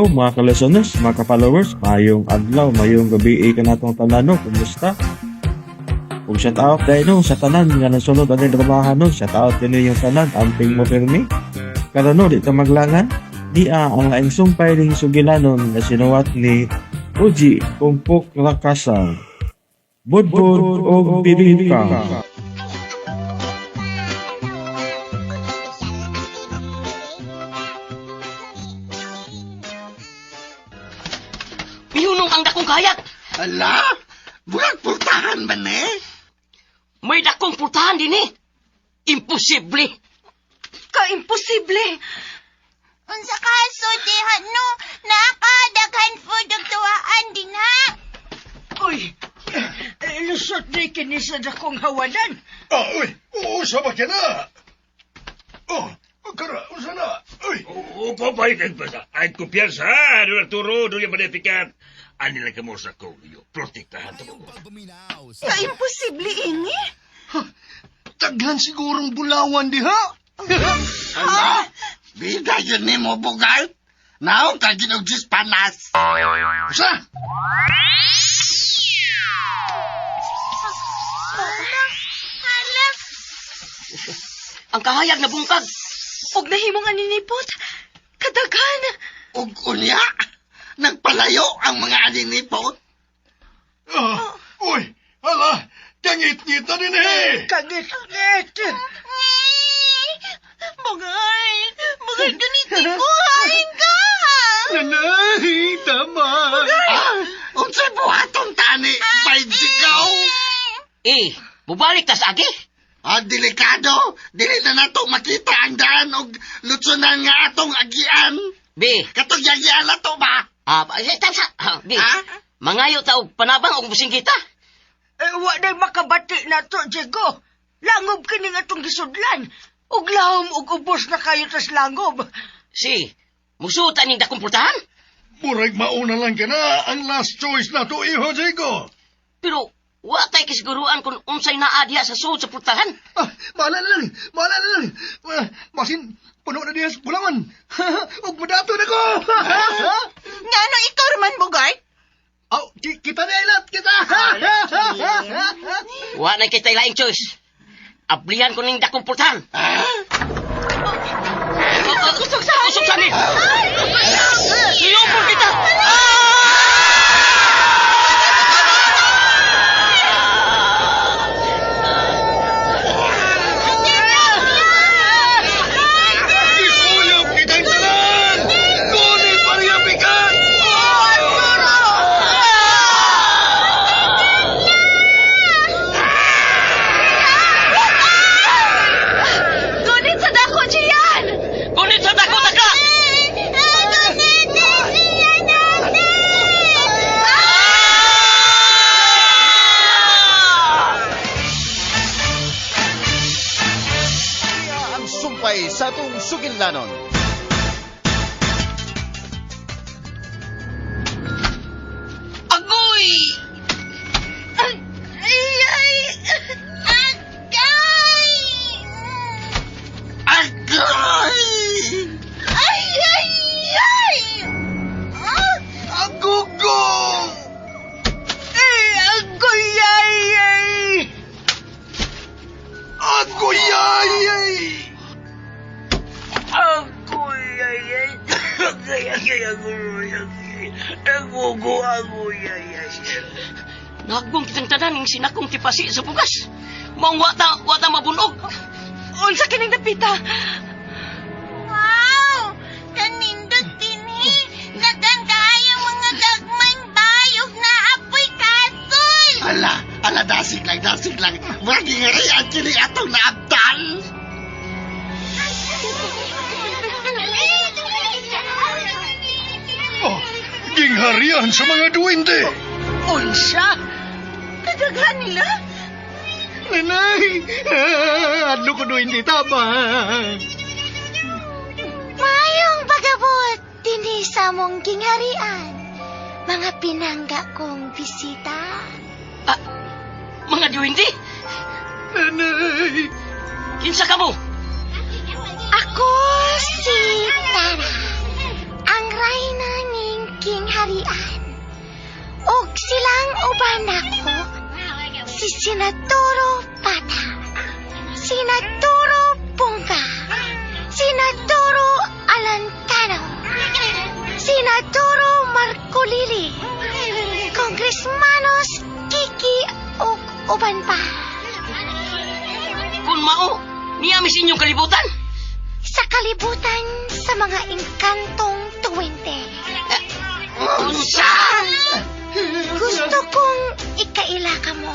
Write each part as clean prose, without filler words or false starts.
Hello mga ka-listeners, mga ka-followers, mayong adlaw, mayong gabi ka natong tanan, no? Kumusta? Kung shout out dahil no, sa tanan nga nasunod ang trabahan no, shout out din yung tanan, amping mo pirmi. Karon no, di ta maglangan, di ang laing sumpay ning sugilanon na sinuwat ni Uji Kumpuk Lakasan. Budbud o Bibika. Mihunong ang dakong kayak. Ala? Bulag pultahan ba ne? May dakong putahan din eh. Imposible. Ka-imposible. Unsa kaso diha no, nakadaghan food og tuwaan din ha. Uy, lusot ni kini sa dakong hawanan. Uy, usa ba ka na? Kara, usa na. Uy. Kupay kag basa. Ay kumpiyansa, Arturo, doon yung manipikat. Ani lang kamo sa kogyo. Protektahan to mo. Ka-imposible ini. Taghan sigurong bulawan diha. Ala? Bida yun ni mo, bugay. Now, tagin og jis panas. Usa? Hala, Ang kahayag na bungkag. Huwag nahimong aninipot. Kadaghan. Ug unya, nagpalayo ang mga aninipot. Uy, hala, kangit-ngit na din eh. Kagit-ngit. Bagay ganito ko, hain ka. Nanay, tama. Unsay buhaton tani, may sigaw. Bubalik ta sa agi. Delikado, dili na nato makita ang daan og lutsunan nga atong agian. Be, Katong yagian na to ba? Be, Ha? mangayo ta og panabang og busing kita. Wa na makabati na to, Diego. Langob kining atong gisudlan. Ug lahom ug ubos na kayo tas langob. Si, musuta ning dakong putahan. Murag mauna lang ka na ang last choice na to, iho, Diego. Pero, wa tay kasiguruan kung unsay naa diha sa suod sa putahan. Bahala na lang. Masin, puno na diya sa bulangan. Ug madato na ko. Ngano ikaw man bugay? Kita na ilat, kita. Wa na kitay laing choice. Ablihan ko ning dakong putahan. Usok sa ni. Siyopon kita. Isuyop kitang tanan. Kunin pariya pikat. Gunit sa dako, Gian! Gunit sa dako taka. Ang sumpay sa atong sugildanon. Agoy! Agay! Agugo! Aguyay! Nagong kitang tanan ning sinakong tipasi sa bugas. Maong wata mabunog. Unsa kining napita? Wow! Nanindot din Dagan kayo mga gagmayng bayog na apoy kasoy. Ala, dasig lang. Murag ingarian kini atong naabdan. Gingharian sa mga duwende. Unsa? Kadaghan nila? Nanay, adlo ko duwende tama. Mayong pagabot dinhi sa mong gingharian. Mga pinangga kong bisita. Mga duwindi. Nanay. Kinsa ka mo? Ako si Tara, ang reyna ni gingharian. Og silang uban ako, si Senadoro Pata, Senadoro Bunga, Senadoro Alantano, Senadoro Marcolili, Congressmanos Kiki ug uban pa. Kung mao, niyamis inyong kalibutan. Sa kalibutan sa mga engkantong 20. Unsa? Gusto kong ikaila ka mo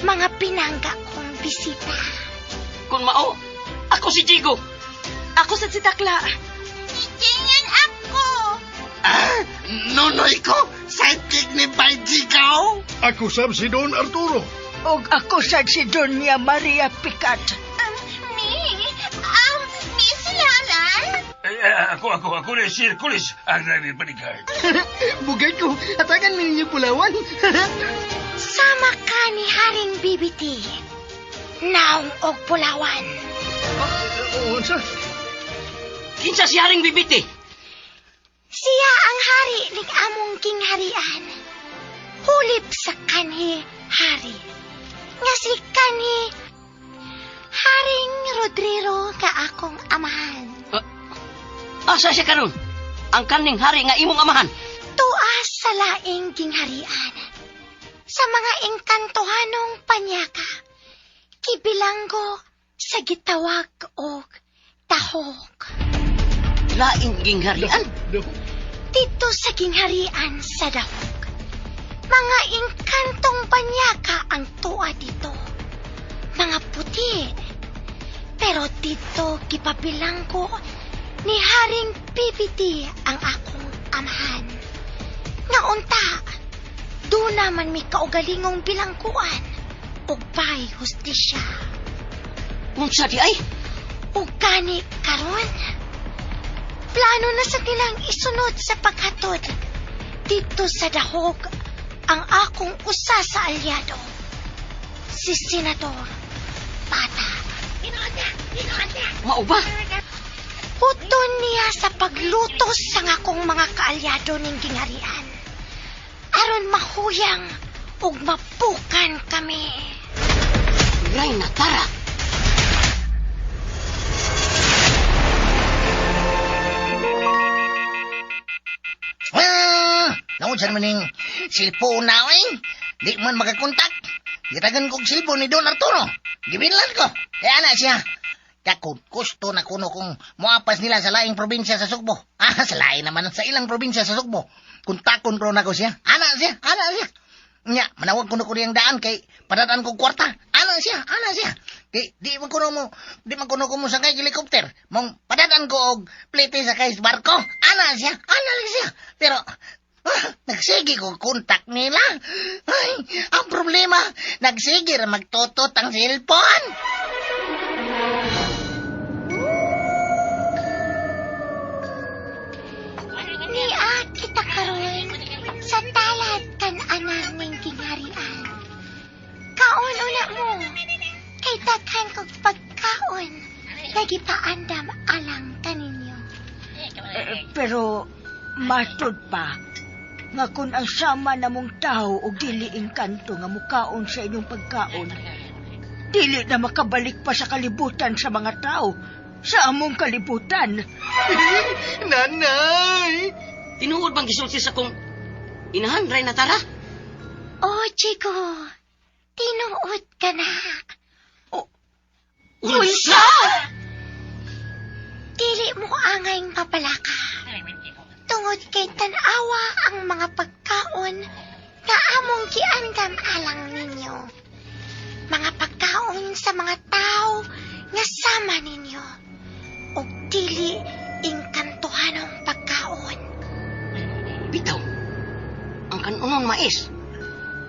mga pinangga kong bisita. Kung mao, ako si Jigo. Ako sa Takla. Itingan ako. Nunoy ko, sidekick ni Bayjigaw. Ako sab si Don Arturo. Og ako sa si Doña Maria Picat. Miss Lalan? Ako na si Hercules, ang driver bodyguard. Bugay ko, atagan mo ninyo pulawan. Sama ka ni Haring BBT. Naong og pulawan. Unsa? Kinsa si Haring Bibiti. Siya ang hari ng among kingharian. Hulip sa kanhi hari. Nga si kanhi Haring Rodrigo nga akong amahan. Asa siya karon? Ang kaning hari nga imong amahan. Tuas sa laing gingharian. Sa mga engkantohanong panyaka. Kibilanggo sa gitawag og tahog. Laing gingharian. Dito sa gingharian sa dahog. Mga engkantong panyaka ang tuwa dito. Mga puti. Pero dito kipabilang ko ni Haring PPT ang akong amahan. Nga unta, doon naman may kaugalingong bilangkuan ug pay hustisya. Unsa di ay? Ug gani karon, plano na sa nilang isunod sa paghatod dito sa dahog ang akong usa sa alyado, si Senador Pata. Mao ba? Uton niya sa paglutos sa akong mga kaalyado ning gingharian. Aron mahuyang ug mapukan kami. Ray na tara. Naon siya naman yung silpo na, Di man makakontak. Gitagan kong silpo ni Don Arturo. Gibinlan ko. Kaya na siya. Kakun, gusto na kuno kung muapas nila sa laing probinsya sa Sugbo. Sa lain naman sa ilang probinsya sa Sugbo. Kuntakon ko na ko siya. Ana siya. Nya, manawag kuno ko niyang daan kay padadaan kong kwarta. Ana siya. Di man kuno mo sakay helikopter. Mong padadaan ko og plete sakay sa barko. Ana siya. Pero nagsige ko kontak nila. Ay, ang problema, nagsige ra magtotot ang cellphone. Niya kita karon sa talad kan anak ning gingharian. Kaon una mo. Kay daghan kog pagkaon. Nagipaandam alang kaninyo. Pero matod pa nga kung ang sama namong tao o dili engkanto nga mukaon sa inyong pagkaon, dili na makabalik pa sa kalibutan sa mga tao, sa among kalibutan. Nanay! Tinuod bang gisulti sa kong inahan, Ray na tara? Oh, Chico. Tinuod ka na. Unsa? Dili mo angay mapalaka. Tungod kay tanawa ang mga pagkaon nga among giandam alang ninyo. Mga pagkaon sa mga tao nga sama ninyo. O dili engkantuhanong pagkaon. Bitaw, ang kanunong mais.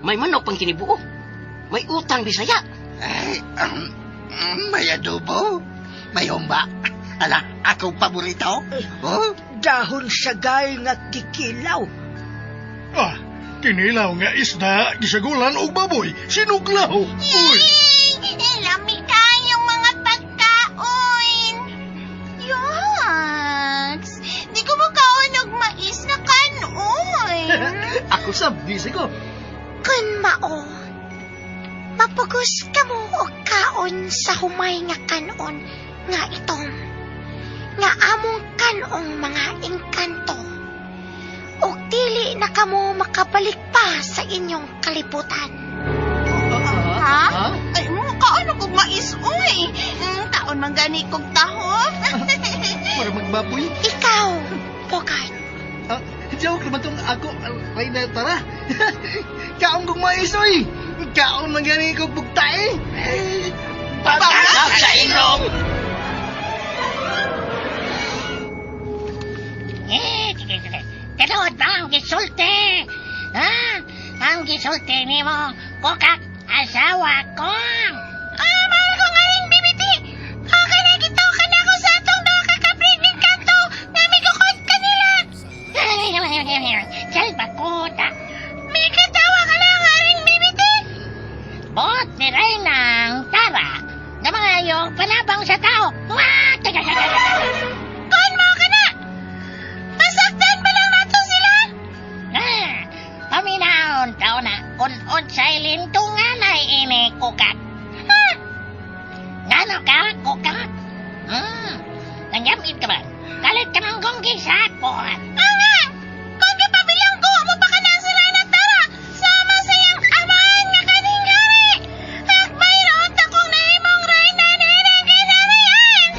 May manok pang kinibuo. May utang Bisaya. Ay, may adobo. May humba. Ala, ako paborito. Oh? Dahon sagay nga kikilaw. Kinilaw nga isda, gisagulan o baboy, sinuglaw. Uy! Lami kayong mga pagkaon. Yaks! Di ko makaon og mais na kanon. Bisa ko. Kun mao, mapugos ka mo og kaon sa humay nga kanon nga itom. Nga among kanong mga engkanto. Og dili na kamo makabalik pa sa inyong kalibutan. Ha? Ay, kaon kog mais, uy. Taon man gani kog taho. Para magbaboy. Ikaw, Bogart. Joke naman tong ako, Reyna Tara. Kaon kong mais, oy. Kaon man gani ko bugtae. Pagkakaw sa ilong! Kanood ba ang gisulti? Ha? Ang gisulti ni mo, kokak, asawa ko. Mahal ko nga rin, bibiti. Okay na gitaw ka na ako sa atong nakakapring kanto na may kukod ka nila. Salba ko ta. May katawa ka lang nga rin, bibiti. Bot ni Reynang Tara na mga yung panabang sa tao. Kuhan mo ka na. Masaktan ba lang nato sila? Paminaon tao na kung unsay lintungan ay ini kukak. Ha? Ngano ka, kukak? Nanyamit ka ba? Kalit ka ng gonggi sa akon. Nga, kung di pa bilang ko, mo pa ka na si Reyna Tara. Sama sa iyang amahan nga kaninggari. Nagbayroon akong naimong Reyna na ilang kinarian.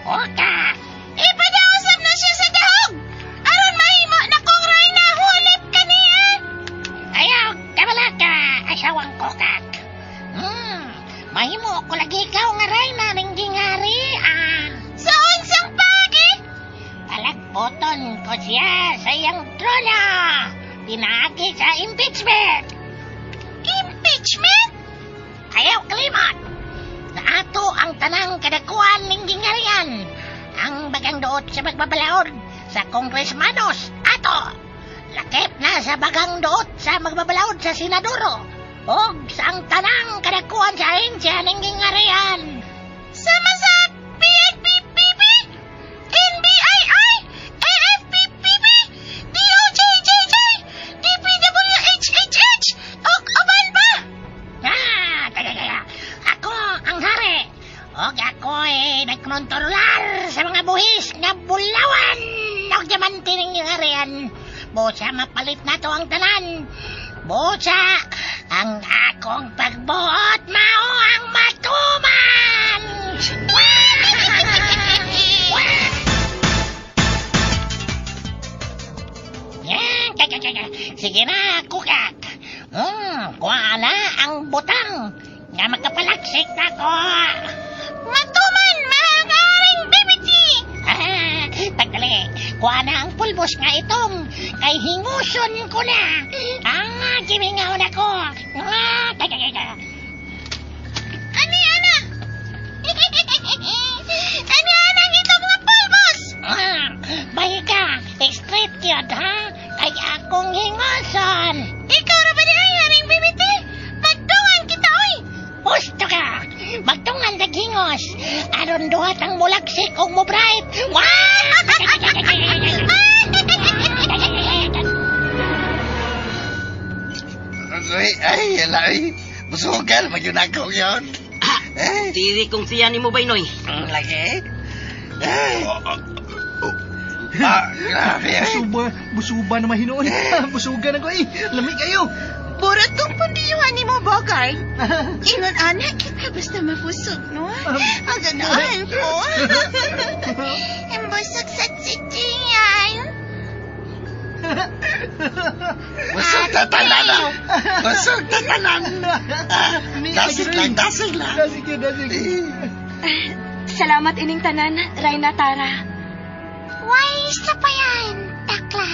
Kukak, Ipadausap na siya sa dahog. Aron mahimo na kong Reyna hulip kaniya. ayaw kabala ka, asawang kukak. Mahimo ko lagi ikaw nga Reyna ng gingarian. Sa unsang pagi? Palagpoton ko siya sa iyang trono. Pinagi sa impeachment. Impeachment? Ayaw kalimot. Na ato ang tanang kadakuan ng gingarian. Ang bagang doot sa magbabalaod sa kongresmanos. Ato. Lakip na sa bagang doot sa magbabalaod sa senadoro. O sa ang tanang kadakuan sa ahensya ng gingarian. Sama sa PNPPP? NBII? AFPPP? DOJJJ? DPWHHH? O kaban pa? Taga. Ako ang hari. Og ako'y nagkontrolar sa mga buhis nga bulawan og diamante ng harian. Busa mapalit na to ang tanan. Busa ang akong pagbuot mao ang matuman. Yan, sige na, kukak. Kuha na ang butang nga magkapalaksik na ko. Matuman, mahangaring bibiti! Tagdali, kuha na ang pulbos nga itong kay hinguson ko na. Gimingaw na ko. Ani-ana? Ani-ana ito mga palbos? Bayi ka, straight yun, ha? Kay akong hinguson. Ikaw na ba niya haring bibiti? Magtungan kita, oy! Gusto ka, magtungan sa hingos. Aron duhat ang mulaksik o mo bright. Ay, alay. Busugan, magyun ako yun. Tiri kong siya ni mo, Baynoy. Lagi? Grabe. Busuba na mahinoon. Busugan ako eh. Lamig kayo. Burat kong pandiyuhan ni mo, Bogart. Ingon, anak, kita basta mapusok, no? Ang ganaan po. Embusog sa tsitsiyan. Busog na tanan na. Busog na tanan. Dasig lang. Dasig. Salamat ining tanan, Reyna Tara. Why, isa pa yan, takla.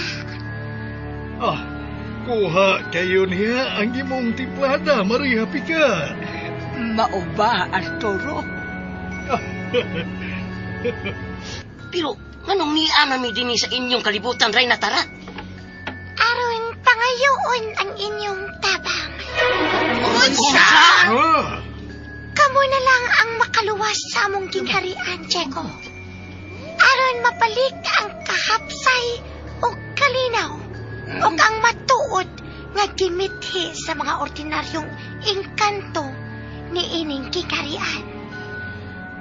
Kuha kayo niya ang imong timplada. Marihapi ka. Mao ba, Arturo? Pero, anong niya nami din sa inyong kalibutan, Reyna Tara? Aron pangayoon ang inyong tabang. Unsa? Kamo na lang ang makaluwas sa among gingharian, Diego. Aron mapalik ang kahapsay o kalinaw ug ang matuod nga gimithi sa mga ordinaryong engkanto ni ining kikarian.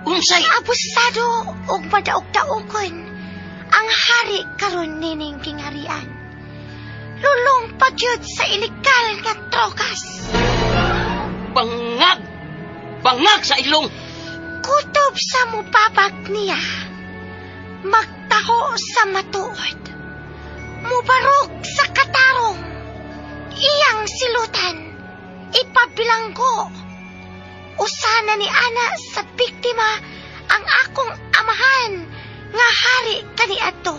Unsay? Abusado ug madaog-daogon ang hari karon nining kingarian. Lulong pagyud sa ilegal nga drogas. Bangag! Bangag sa ilong! Kutob sa mubabag niya. Magtaho sa matuod. Mubarog sa katarong. Iyang silutan. Ipabilanggo. Usana ni ana sa biktima ang akong amahan nga hari kaniadto.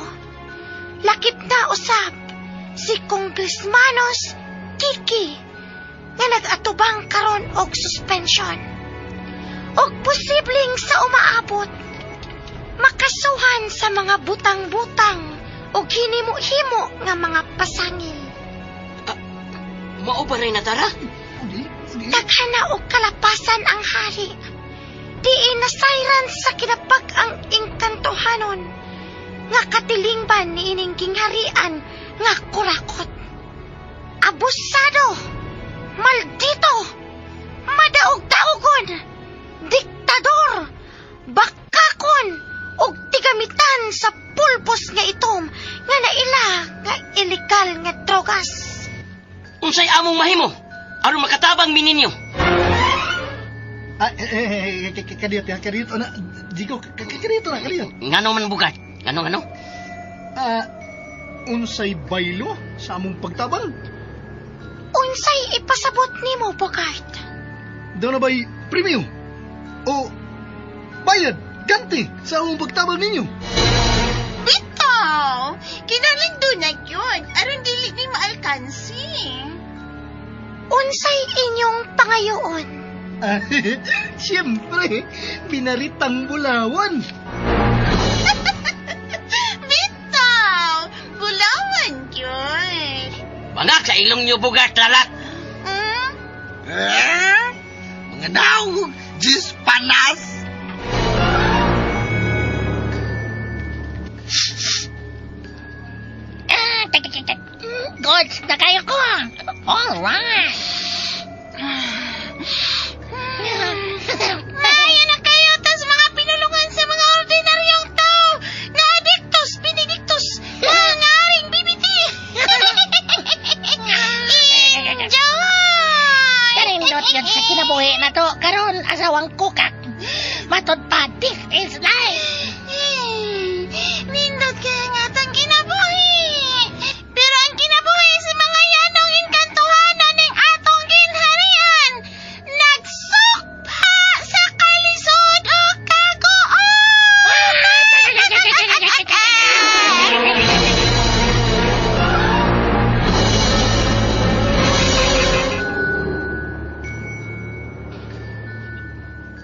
Lakip na usab si Congressmanos Kiki nga nag-atubang karon og suspension. Og posibleng sa umaabot makasuhan sa mga butang-butang o hinimo-himo nga mga pasangil. Mao ba rin na tara? Daghana og kalapasan ang hari. Diin nasayran sa kinapag ang engkantohanon nga katilingban ni ining kingharian nga kurakot. Abusado, maldito, madaog-daogon, diktador, bakakon, ug tigamitan sa pulpos nga itom nga naila nga ilegal nga drogas. Unsay among mahimo? Aron makatabang mi ninyo. Kadiyot na. Digo, kadiyot na, kadiyot. Ngano man bugat? Ngano? Unsay baylo sa among pagtabang? Unsay ipasabot nimo, Bogart? Daw na ba'y premium? O bayad, ganti sa among pagtabang ninyo? Bitaw! Kinaling doon na yun. Aron dili ni maalkansi. Unsay inyong pangayoon? Siyempre, binaritang bulawan. Bitaw! Bulawan yun. Bangag sa ilong niyo bugat lalat. Mga naong, Diyos panas! Good na kayo ko. Alright. Maayo na kayo tas mga pinulungan sa mga ordinaryong tao nga adiktos, benedictus, mga aring bibiti. Enjoy! Karindot yun sa kinabuhi na to. Karon asawang kukak. Matod pa, this is life. Nindot kaya nga tang kinabuhi. Pero ang kinabuhi sa mga yanong inkantuhanan ng atong ginharian, nagsukpa sa kalisod o kagoon!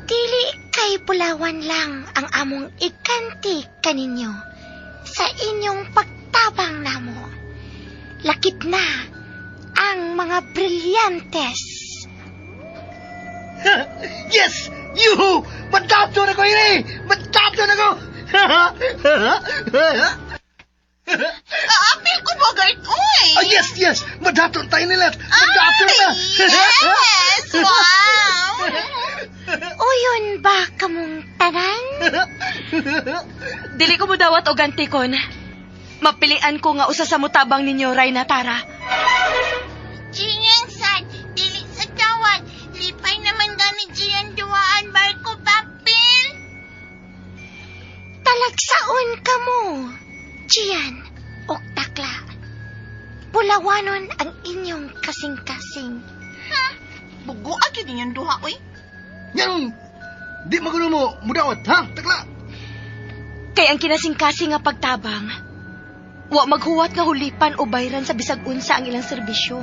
Dili kay bulawan lang ang among ikanti kaninyo sa inyong pagtabang namo. Lakip na ang mga brilyantes. Yes! Yuhu! Madapto na ko ini! Madapto na ko! Kaapil ko, Bogart, uy! Yes! Madapto tayo nila! Madapto na! Yes! Wow! Uyon ba kamong tanan? Dili ko mo dawat og antikon. Mapilian ko nga usa sa mutabang ninyo, Rayna Tara. Jiyan sad, dili sa dawat. Lipay naman gani Jiyan duwaan barko papil. Talagsaon ka mo, Gian o Takla. Bulawanon ang inyong kasing-kasing. Bugo agad yung duha, uy. Yan! Di magulo mo, mudawat, ha? Takla! Kay ang kinasing-kasing nga pagtabang, wa maghuwat nga hulipan o bayran sa bisag unsa ang ilang serbisyo.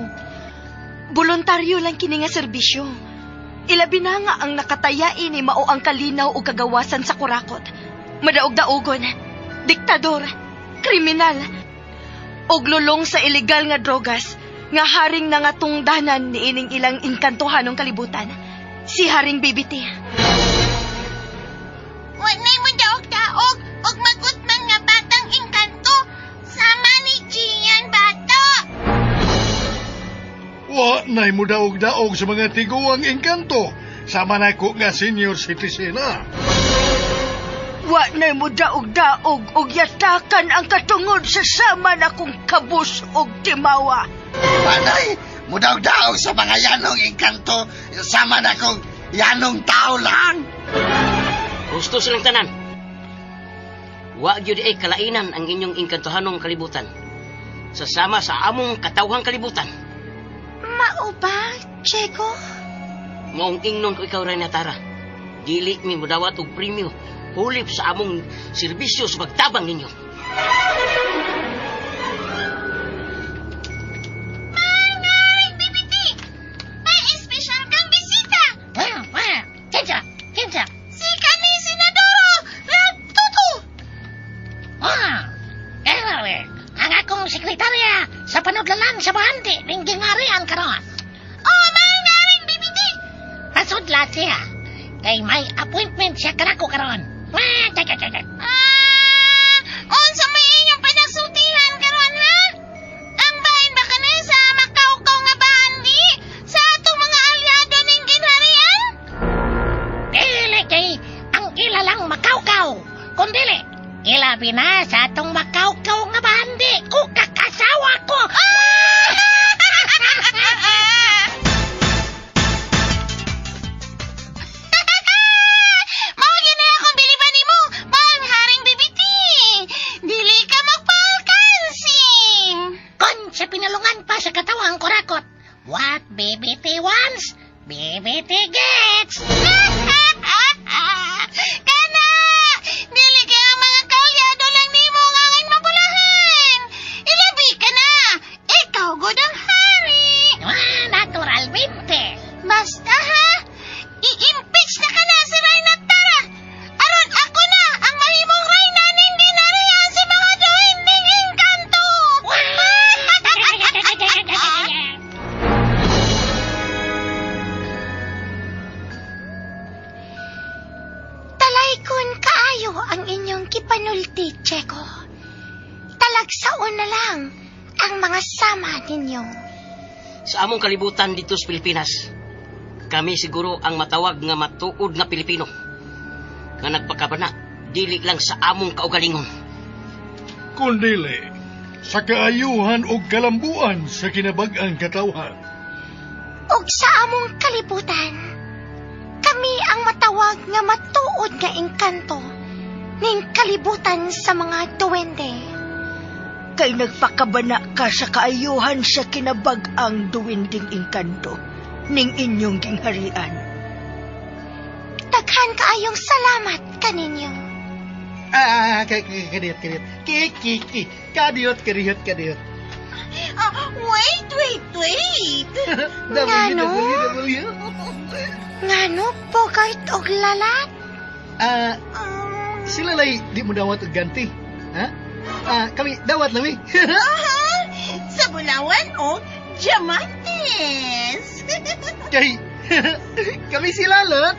Voluntaryo lang kini nga serbisyo. Ilabi na nga ang nakataya ini mao ang kalinaw o kagawasan sa kurakot. Madaog-daogon, diktador, kriminal, og lulong sa ilegal nga drogas nga haring na nga tungdanan ni ining ilang inkantohanong kalibutan. Si Haring Bibiti. Wanay mo daog-daog og magutman nga batang engkanto. Sama ni Jiyan bato. Wa na'y mo daog-daog sa mga tiguang engkanto. Sama na ko nga senior citizen, ha? Wa na'y mo daog-daog og yatakan ang katungod sa sama na kong kabus og timawa. Panay, mudaw-daw sa mga yanong engkanto, sama na kong yanong tao lang. Gusto silang tanan. Wa gyud ay kalainan ang inyong engkantohanong kalibutan. Sasama sa among katawhang kalibutan. Mao ba, Diego? Maong ingnon ko ikaw, Reyna Tara. Dili mi mudawat og premyo hulip sa among serbisyo sa pagtabang ninyo. Mangaring bibiti! May espesyal kang bisita! Kinsa? Si kani Senadoro Rabtuto! Ang akong sekretarya sa panudlalan sa bahandi ning gingarian karon. Oh, mangaring bibiti! Pasudla siya. Kay may appointment siya kanako karon. Unsa may inyong panagsultihan karon, ha? Ang bahin ba kanay sa makaukaw nga bahandi sa atong mga aliado ning ginharian? Dili kay ang ilalang makaukaw. Kundili, ilabi na sa atong makaukaw nga bahandi kung kakasawa ko. Mao gyud na akong biliban nimo, Pangharing Bibiti. Dili ka magpalkansing. Kon sa pinalungan pa sa katawang kurakot. What BBT wants, BBT gets. Kana! Dili ka ang mga kaulyado lang nimo nga ngayon mabulahan. Ilabi ka na. Ikaw gud ang hari. Naturalmente. Basta ha, i-impeach na ka na si Reyna Tara. Aron ako na ang mahimong reyna ning ginharian sa mga duhin ning engkanto. Talaykon kaayo ang inyong kipanulti, Diego. Talagsaon na lang ang mga sama ninyo. Sa among kalibutan dito sa Pilipinas, kami siguro ang matawag nga matuod nga Pilipino. Nga nagpakabana, dili lang sa among kaugalingon. Kundili, sa kaayuhan o kalambuan sa kinabag-ang katawhan. Ug sa among kalibutan, kami ang matawag nga matuod nga engkanto ning kalibutan sa mga duwende. Kay nagpakabana ka sa kaayuhan sa kinabag-ang duwinding engkanto ning inyong gingharian. Daghan kaayong salamat kaninyo. Kadiyot. Kadiyot. Wait. Ngano? WWW. Ngano, Bogart og lalat? Sila lay di mo dawat og ganti. Ha? Kami dawat lami. Sa Bulawan o Diamantes. Kay kami sila lot.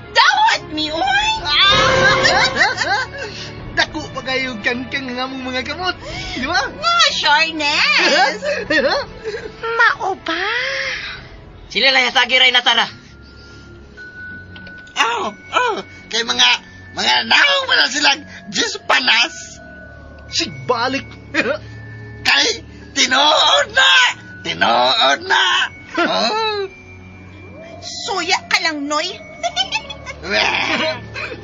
Dawat mi, oy! Dako pa kayo kangkang nga mong mga kamot. Di ba? Nga, Sharnes! Mao ba? Sila lang yatagi, Reyna Tara. Kay mga naong mo na silang Diyos panas. Sigbalik. Kay tinood na. Oh. Suya ka lang, Noy.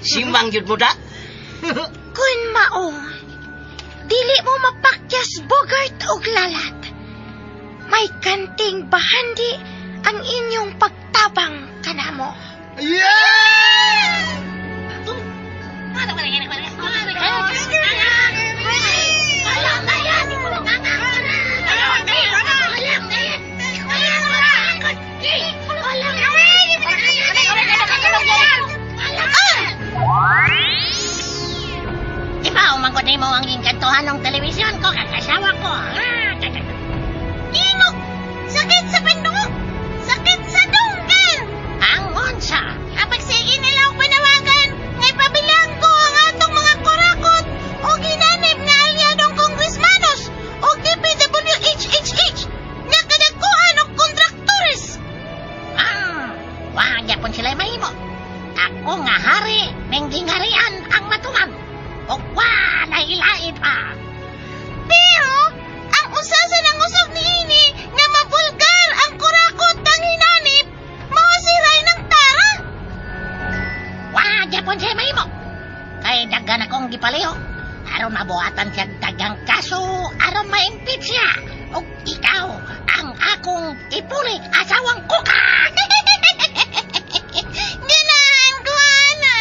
Simang yun mo da. Kun mao, dili mo mapakyas Bogart og lalat. May kanting bahandi ang inyong pagtabang kanamo. Yeah! Ipaw, mangkot mo ang engkantohan ng telebisyon ko, kakasawa ko. Ingog! Sakit sa pandungog! Sakit sa dunggan! Ang unsa? Kapag sige nila ang panawagan, ngay pabilang ko ang atong mga kurakot o ginanib nga alyadong kongresmanos o DPWHHH nga kadagkuhan o kontra asawang kuka! Ganahan ko, ana.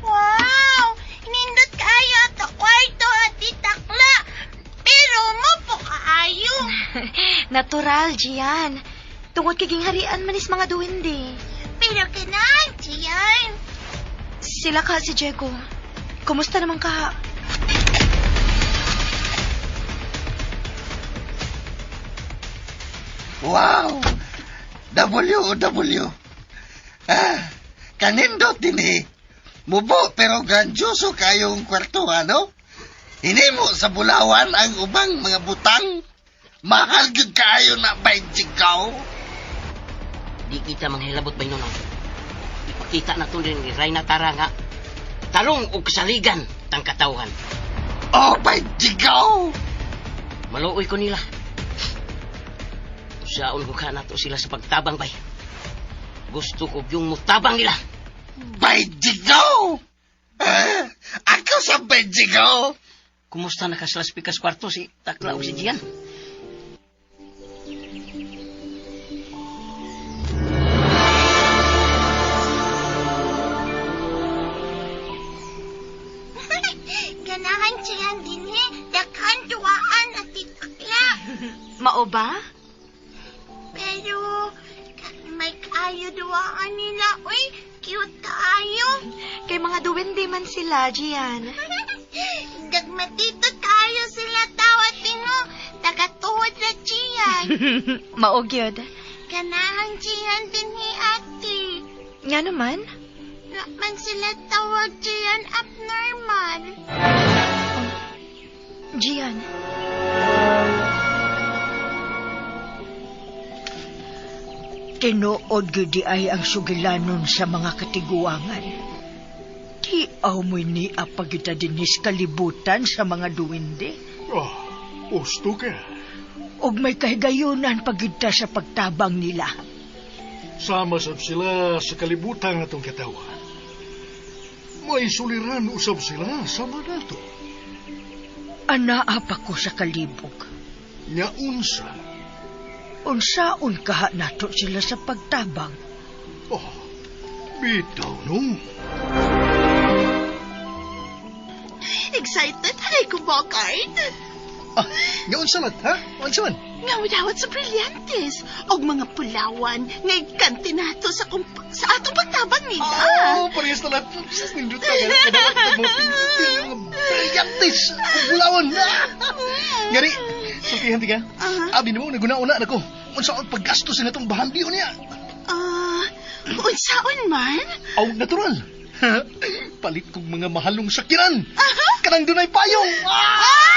Wow! Nindot kayo ato kwarto at itakla. Pero mo po kaayo. Natural, Gian. Tungod kaging harian manis mga duwende. Pero ganahan siyan. Sila ka si Diego. Kumusta naman ka? Wow! WW. Kanindot din eh. Mubo pero grandioso kayong kwarto, ano? Hinimo sa Bulawan ang ubang mga butang. Mahal gud kayo na baydjigaw. Di kita manghilabot ba nunong? Ipakita na ito rin ni Rayna Tara nga talong o kasaligan tang katawhan. Oh, baydjigaw! Maluoy ko nila. Saon ko ka na to sila sa pagtabang bay. Gusto ko yung mutabang nila. Baydjigaw! Ako sa baydjigaw! Kumusta na ka sa Las Pikas kwarto si Takla o si Gian? Ganahan siyan din dakhan tuwaan at itakla. Mao ba? Pero may kayo duwaan nila. Uy, cute kayo. Kay mga duwende man sila, Gian. Dagmatito tayo sila tawat tino. Tagatuwad na siyan. Mao gyud. Ganahan siyan din ate. Nga naman? Naman sila tawag siyan abnormal. Gian. Tinuod gyud di ay ang sugilanon sa mga katiguangan. Di aw mo'y ni apagita dinis kalibutan sa mga duwende. Gusto ka. Og may kahigayunan pagita sa pagtabang nila. Sama sab sila sa kalibutan atong katawan. May suliran usab sila sama nato. Anaa pa ko sa kalibog. Nya unsa? Unsaon kaha nato sila sa pagtabang. Bitaw no. Excited ay ko, Bogart. Nya unsa man, ha? Unsa man? Ngawdawat sa brilyantes og mga pulawan nga ikante nato sa atong pagtabang nila. Parehas na natin. Nindot ka ganit. Kadawat mo pintil yung brilyantes. Bulawan. Ngari, sultihan ka. Abi mo, naguna-una na ko. Unsaon paggastos na itong bahandiyo niya. Unsaon man? Natural. Palit kong mga mahalong sakyanan. Kanang dunay payong.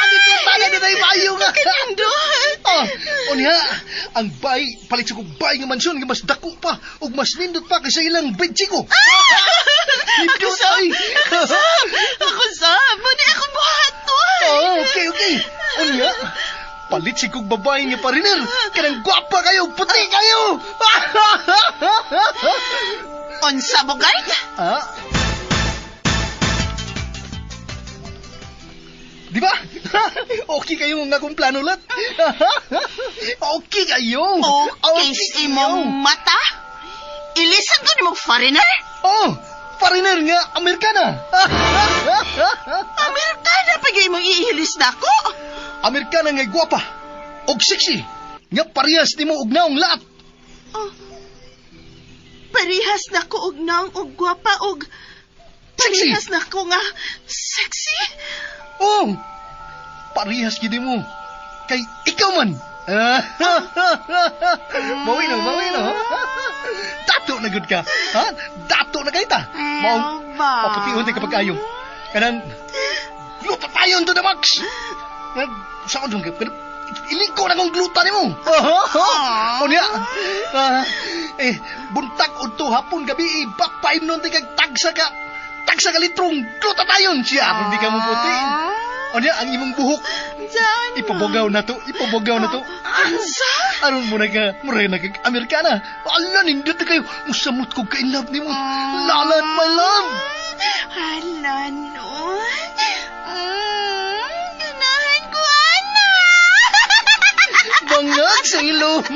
Dito taga dunay payong. Kanang doon. Unya, ang bay, palit sa kong bay nga mansyon nga mas dako pa ug mas nindot pa kaysa ilang bedsi ko. Ako sab. Muna ako buhaton. Okay. Unya, palit si kong babae nga pariner. Kanang gwapa kayo, puti kayo. Unsa, Bogart? Di ba? Okay kayo nga kung plano lat. Okay kayo. Okay sa imong mata? Ilisan ko ni mo foreigner? Foreigner nga, Amerikana. Amerikana pa gay mong iihilis na ko? Amerikana nga gwapa. Og sexy. Nga parehas ni mo og naong lahat. Parehas na ko og naong og gwapa og... Parehas na ko nga sexy? Parehas gini mo. Kay ikaw man. Mawin no. Dato na gud ka. Dato na kay ta. Maong paputiyon tayo kapag ayong. Kanang, gluta tayo to the max. Saan doon ka? Iliko na kong gluta ni mo. Unya, buntak o to hapon gabi, bapaim nun tayo tagsa ka litrong gluta tayo siya. Hindi ka mo puti. Unya, ang imong buhok. Ipabogaw na to. Ansa? Aron mo na ka, Amerikana. Ala, nindot na kayo. Musamot ko ka in love ni mo. Lalat, my love. Hala, no? Ganahan ko, ana. Bangag sa ilong.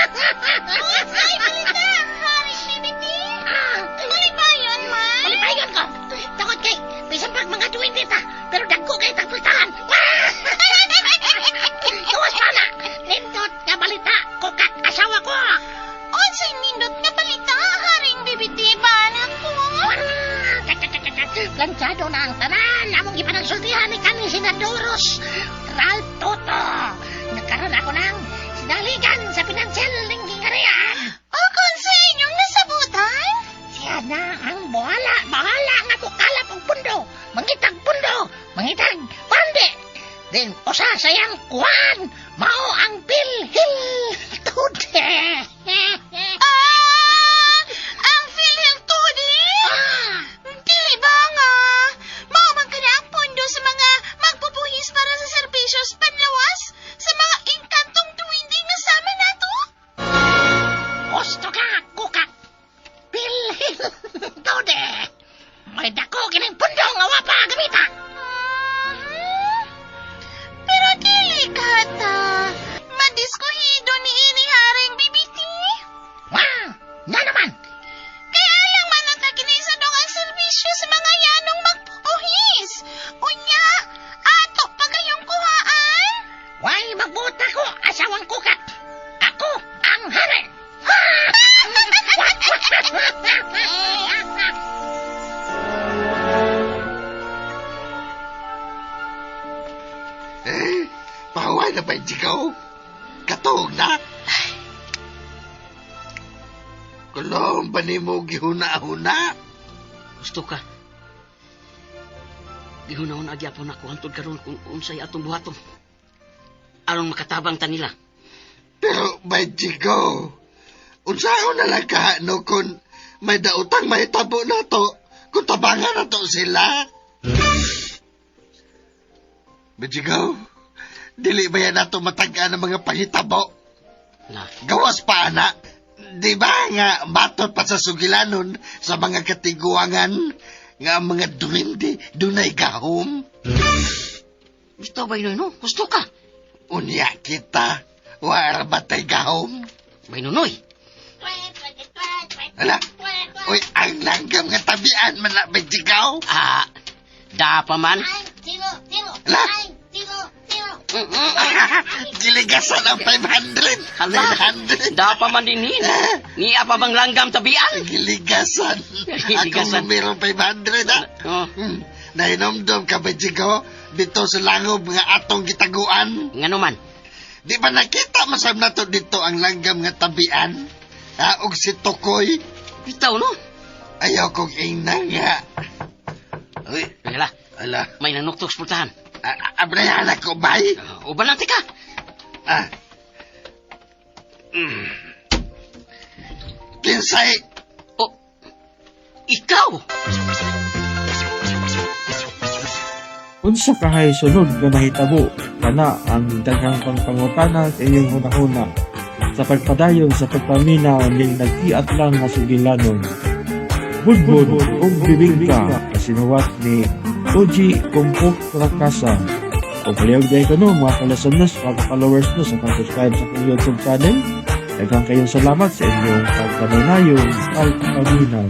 Ay, balita! Haring bibiti! Malipayon, man! Malipayon ko! Takot kay, bisan pag mga duwin dita, pero dagko kay tagpultahan! Kawas pa na! Nindot nga balita, kukat asawa ko! Unsay nindot nga balita, haring bibiti, banak ko? Planchado na ang tanan, among ipanagsultihan ni kami sinaduros. Ral Toto! Nagkaroon ako ng sinaligan sa pinansyal ng gingarian. O kung sa inyong nasabutan? Siya na ang bahala nga kukalap og pundo. Mangitag pundo, mangitag pande. Then usa sayang kuwan, mao ang pilhil tude. Ang Philhel Tudi? Dili ba nga? Mao man kada ang pondo sa mga magpupuhis para sa serbisyos panlawas sa mga inkantong tuwindi nga sama nato? Gusto ka, kukat. Pilhil tude. May dako kining pundo nga wapa gamita. Pero dili kata. Madiskuhido ni ini haring bibiti. Wow, nga naman. Kaya lang man nagkakinisandong ang serbisyo sa mga yanong magpupuhis. Unya, ato pa kayong kuhaan? Why magbuta ko asawang kukat. Ako ang hari. Paway na ba ikaw? Katog na? Kulong ba ni mo gihuna-huna? Gusto ka. Gihunahon agyapon ako hantod karon kung unsay atong buhaton. Aron makatabang ta nila. Pero ba ikaw? Unsaon na lang kahano kung may dautang may tabo na to kung tabangan na to sila? Bajigaw, dili ba yan nato matagaan ng mga pangitabo? Na, Gawas pa, anak. Di ba nga matot pa sa sugilanon sa mga katiguangan nga ang mga duwindi dunay gahom? gusto ba yun, no? Gusto ka. Unya kita, wala batay gahom. May nunoy. Ala, uy, ang langgam nga tabian man na bajigaw. Da pa man. Ala, giligasan ang 500. Hala, 900. da pa man din hin. Ni apa bang langgam tabian? Giligasan. Akong Giligasan. numero 500, ha? Oh, Nainomdom ka ba, Jigo? Dito sa langob nga atong gitaguan. ngano man. Di ba nakita masab na to dito ang langgam nga tabian? Og si Tokoy? Bitaw, no? Ayaw kong ina nga. Uy, Hala, ala. may nanuktok sa pultahan. Abrayan ako, bay? Uban natin ka. Ah. Kinsay? Oh, ikaw. Unsa kahay sunod nga mahitabo kana ang daghang pangpangutana sa inyong hunahuna sa pagpadayon sa pagpaminaw ning nagtiat lang nga sugilanon. Budbud ug bibingka kasinuwat ni Uji Kumpok Rakasa. O palihog dahil ko no, mga kalasanas, mga followers no, sa pag-subscribe sa aking YouTube channel. Daghang kayong salamat sa inyong pagpananayon at paminaw.